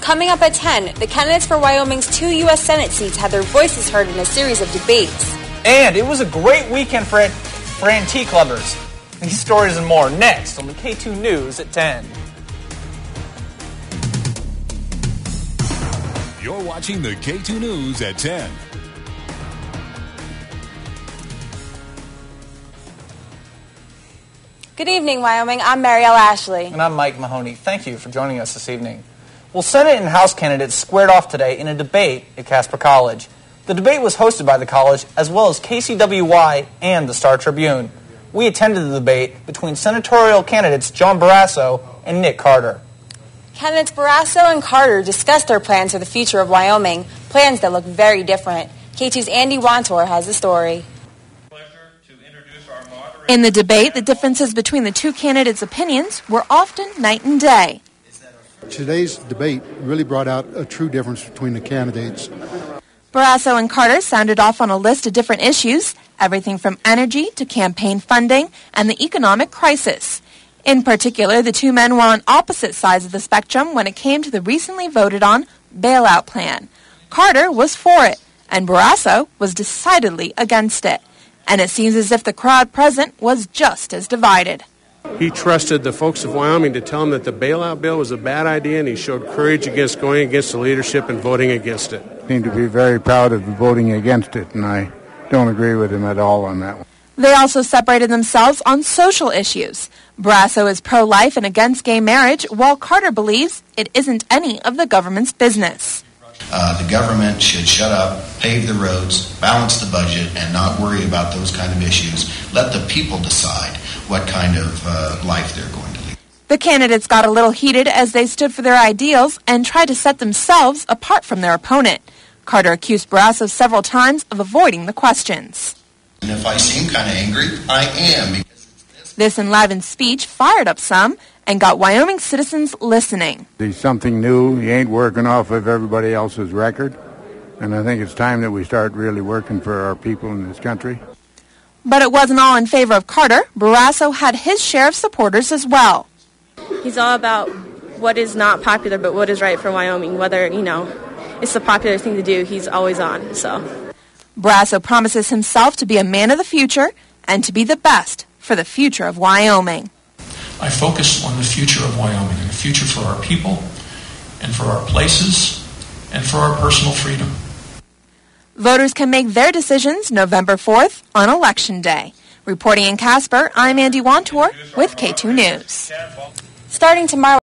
Coming up at 10, the candidates for Wyoming's 2 U.S. Senate seats had their voices heard in a series of debates. And it was a great weekend for antique lovers. These stories and more next on the K2 News at 10. You're watching the K2 News at 10. Good evening, Wyoming. I'm Marielle Ashley. And I'm Mike Mahoney. Thank you for joining us this evening. Well, Senate and House candidates squared off today in a debate at Casper College. The debate was hosted by the college as well as KTWO and the Star Tribune. We attended the debate between senatorial candidates John Barrasso and Nick Carter. Candidates Barrasso and Carter discussed their plans for the future of Wyoming, plans that look very different. K2's Andy Wantor has the story. In the debate, the differences between the two candidates' opinions were often night and day. Today's debate really brought out a true difference between the candidates. Barrasso and Carter sounded off on a list of different issues, everything from energy to campaign funding and the economic crisis. In particular, the two men were on opposite sides of the spectrum when it came to the recently voted on bailout plan. Carter was for it, and Barrasso was decidedly against it. And it seems as if the crowd present was just as divided. He trusted the folks of Wyoming to tell him that the bailout bill was a bad idea, and he showed courage against going against the leadership and voting against it. I seem to be very proud of voting against it, and I don't agree with him at all on that one. They also separated themselves on social issues. Barrasso is pro-life and against gay marriage, while Carter believes it isn't any of the government's business. The government should shut up, pave the roads, balance the budget, and not worry about those kind of issues. Let the people decide what kind of life they're going to lead. The candidates got a little heated as they stood for their ideals and tried to set themselves apart from their opponent. Carter accused Barrasso several times of avoiding the questions. And if I seem kind of angry, I am. This enlivened speech fired up some and got Wyoming citizens listening. He's something new. He ain't working off of everybody else's record. And I think it's time that we start really working for our people in this country. But it wasn't all in favor of Carter. Barrasso had his share of supporters as well. He's all about what is not popular but what is right for Wyoming. Whether, it's the popular thing to do, he's always on. So Barrasso promises himself to be a man of the future and to be the best for the future of Wyoming. I focus on the future of Wyoming and the future for our people and for our places and for our personal freedom. Voters can make their decisions November 4th on Election Day. Reporting in Casper, I'm Andy Wantor with K2 News. Starting tomorrow,